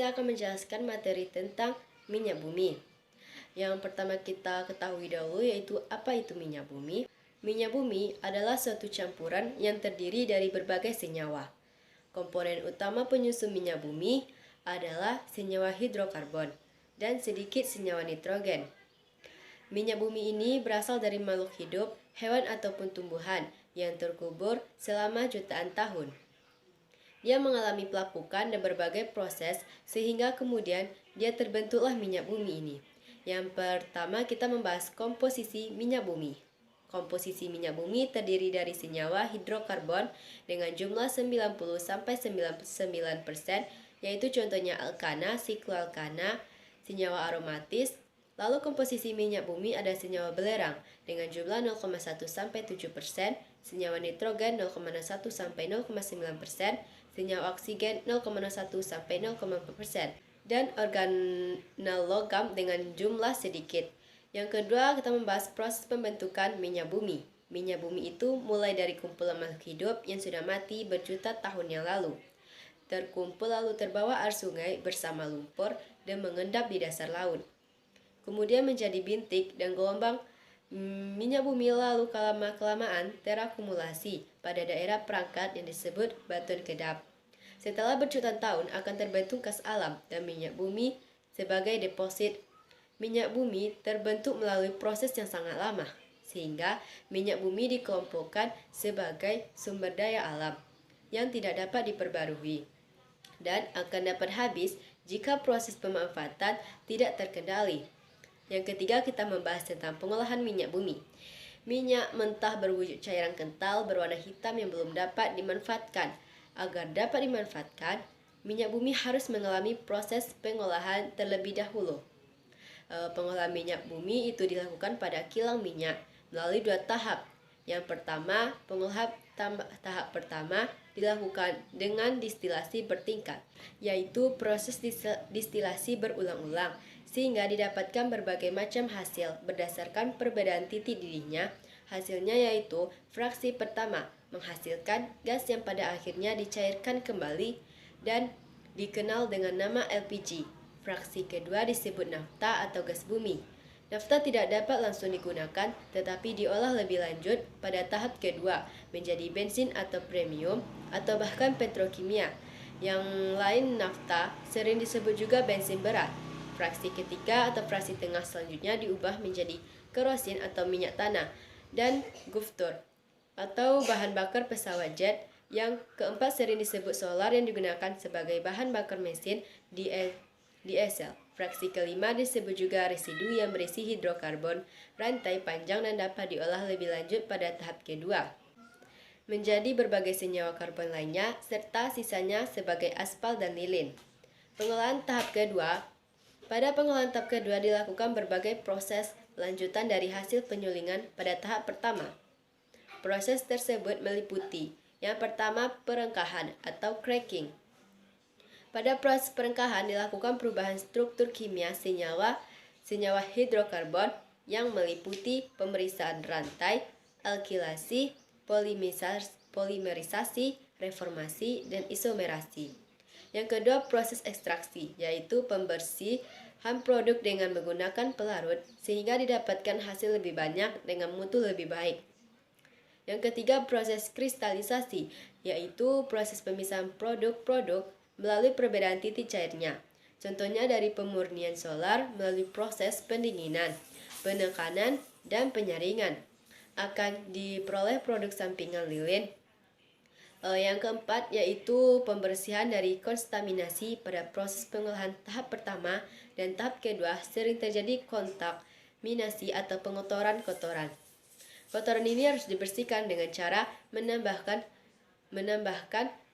saya akan menjelaskan materi tentang minyak bumi. Yang pertama kita ketahui dahulu yaitu apa itu minyak bumi. Minyak bumi adalah suatu campuran yang terdiri dari berbagai senyawa. Komponen utama penyusun minyak bumi adalah senyawa hidrokarbon dan sedikit senyawa nitrogen. Minyak bumi ini berasal dari makhluk hidup, hewan ataupun tumbuhan yang terkubur selama jutaan tahun. Dia mengalami pelapukan dan berbagai proses sehingga kemudian dia terbentuklah minyak bumi ini. Yang pertama kita membahas komposisi minyak bumi. Komposisi minyak bumi terdiri dari senyawa hidrokarbon dengan jumlah 90-99%, yaitu contohnya alkana, sikloalkana, senyawa aromatis. Lalu komposisi minyak bumi ada senyawa belerang dengan jumlah 0,1-7%, senyawa nitrogen 0,1-0,9%, senyawa oksigen 0,1-0,4%, dan organel logam dengan jumlah sedikit. Yang kedua, kita membahas proses pembentukan minyak bumi. Minyak bumi itu mulai dari kumpulan makhluk hidup yang sudah mati berjuta tahun yang lalu. Terkumpul lalu terbawa arus sungai bersama lumpur dan mengendap di dasar laut. Kemudian menjadi bintik dan gelombang minyak bumi lalu kelamaan terakumulasi pada daerah perangkat yang disebut batuan kedap. Setelah berjutaan tahun akan terbentuk gas alam dan minyak bumi sebagai deposit. Minyak bumi terbentuk melalui proses yang sangat lama, sehingga minyak bumi dikelompokkan sebagai sumber daya alam yang tidak dapat diperbarui dan akan dapat habis jika proses pemanfaatan tidak terkendali. Yang ketiga, kita membahas tentang pengolahan minyak bumi. Minyak mentah berwujud cairan kental berwarna hitam yang belum dapat dimanfaatkan. Agar dapat dimanfaatkan, minyak bumi harus mengalami proses pengolahan terlebih dahulu. Pengolahan minyak bumi itu dilakukan pada kilang minyak melalui 2 tahap. Yang pertama, pengolahan tahap pertama dilakukan dengan distilasi bertingkat, yaitu proses distilasi berulang-ulang sehingga didapatkan berbagai macam hasil berdasarkan perbedaan titik didihnya. Hasilnya yaitu fraksi pertama menghasilkan gas yang pada akhirnya dicairkan kembali dan dikenal dengan nama LPG. Fraksi kedua disebut nafta atau gas bumi. Nafta tidak dapat langsung digunakan, tetapi diolah lebih lanjut pada tahap kedua menjadi bensin atau premium atau bahkan petrokimia. Yang lain nafta sering disebut juga bensin berat. Fraksi ketiga atau fraksi tengah selanjutnya diubah menjadi kerosin atau minyak tanah dan guftur atau bahan bakar pesawat jet. Yang keempat sering disebut solar yang digunakan sebagai bahan bakar mesin diesel. Fraksi kelima disebut juga residu yang berisi hidrokarbon rantai panjang dan dapat diolah lebih lanjut pada tahap kedua menjadi berbagai senyawa karbon lainnya, serta sisanya sebagai aspal dan lilin. Pengolahan tahap kedua. Pada pengolahan tahap kedua dilakukan berbagai proses lanjutan dari hasil penyulingan pada tahap pertama. Proses tersebut meliputi yang pertama perengkahan atau cracking. Pada proses perengkahan dilakukan perubahan struktur kimia senyawa hidrokarbon yang meliputi pemeriksaan rantai, alkilasi, polimerisasi, reformasi, dan isomerasi. Yang kedua proses ekstraksi, yaitu pembersihan produk dengan menggunakan pelarut sehingga didapatkan hasil lebih banyak dengan mutu lebih baik. Yang ketiga proses kristalisasi, yaitu proses pemisahan produk-produk melalui perbedaan titik cairnya. Contohnya dari pemurnian solar melalui proses pendinginan, penekanan, dan penyaringan. Akan diperoleh produk sampingan lilin. Yang keempat yaitu pembersihan dari kontaminasi pada proses pengolahan tahap pertama dan tahap kedua sering terjadi kontaminasi atau pengotoran kotoran. Kotoran ini harus dibersihkan dengan cara menambahkan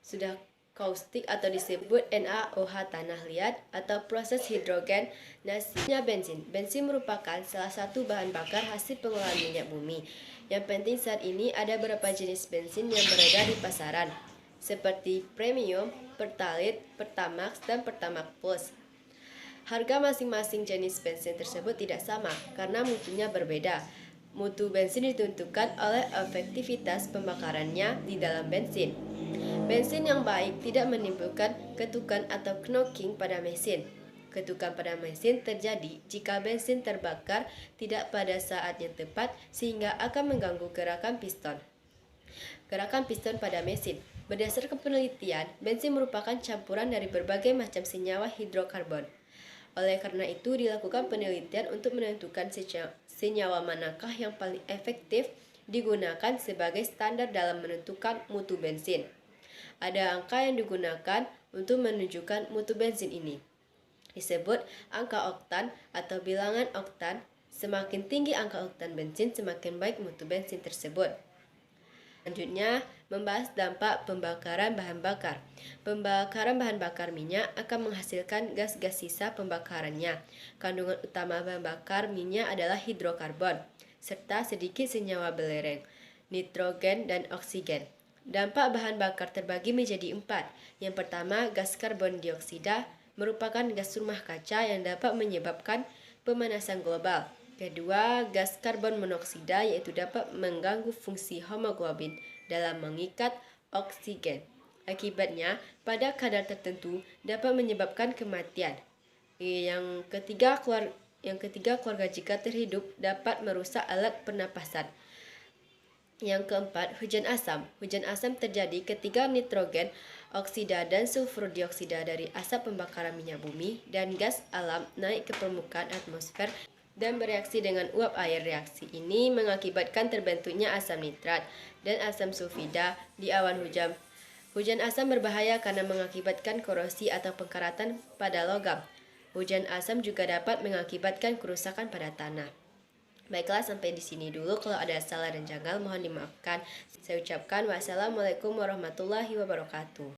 soda kaustik atau disebut NaOH tanah liat atau proses hidrogenasinya bensin. Bensin merupakan salah satu bahan bakar hasil pengolahan minyak bumi. Yang penting saat ini ada beberapa jenis bensin yang beredar di pasaran, seperti premium, pertalite, pertamax, dan pertamax plus. Harga masing-masing jenis bensin tersebut tidak sama karena mutunya berbeda. Mutu bensin ditentukan oleh efektivitas pembakarannya di dalam bensin. Bensin yang baik tidak menimbulkan ketukan atau knocking pada mesin. Ketukan pada mesin terjadi jika bensin terbakar tidak pada saat yang tepat sehingga akan mengganggu gerakan piston. Gerakan piston pada mesin. Berdasarkan penelitian, bensin merupakan campuran dari berbagai macam senyawa hidrokarbon. Oleh karena itu, dilakukan penelitian untuk menentukan senyawa manakah yang paling efektif digunakan sebagai standar dalam menentukan mutu bensin. Ada angka yang digunakan untuk menunjukkan mutu bensin ini. Disebut angka oktan atau bilangan oktan. Semakin tinggi angka oktan bensin, semakin baik mutu bensin tersebut. Selanjutnya, membahas dampak pembakaran bahan bakar. Pembakaran bahan bakar minyak akan menghasilkan gas-gas sisa pembakarannya. Kandungan utama bahan bakar minyak adalah hidrokarbon, serta sedikit senyawa belerang, nitrogen, dan oksigen. Dampak bahan bakar terbagi menjadi 4. Yang pertama, gas karbon dioksida merupakan gas rumah kaca yang dapat menyebabkan pemanasan global. Kedua, gas karbon monoksida yaitu dapat mengganggu fungsi hemoglobin dalam mengikat oksigen. Akibatnya, pada kadar tertentu dapat menyebabkan kematian. Yang ketiga, keluarga jika terhidup dapat merusak alat pernapasan. Yang keempat, hujan asam. Hujan asam terjadi ketika nitrogen oksida dan sulfur dioksida dari asap pembakaran minyak bumi dan gas alam naik ke permukaan atmosfer dan bereaksi dengan uap air. Reaksi ini mengakibatkan terbentuknya asam nitrat dan asam sulfida di awan hujan. Hujan asam berbahaya karena mengakibatkan korosi atau pengkaratan pada logam. Hujan asam juga dapat mengakibatkan kerusakan pada tanah. Baiklah, sampai di sini dulu. Kalau ada salah dan janggal mohon dimaafkan. Saya ucapkan wassalamualaikum warahmatullahi wabarakatuh.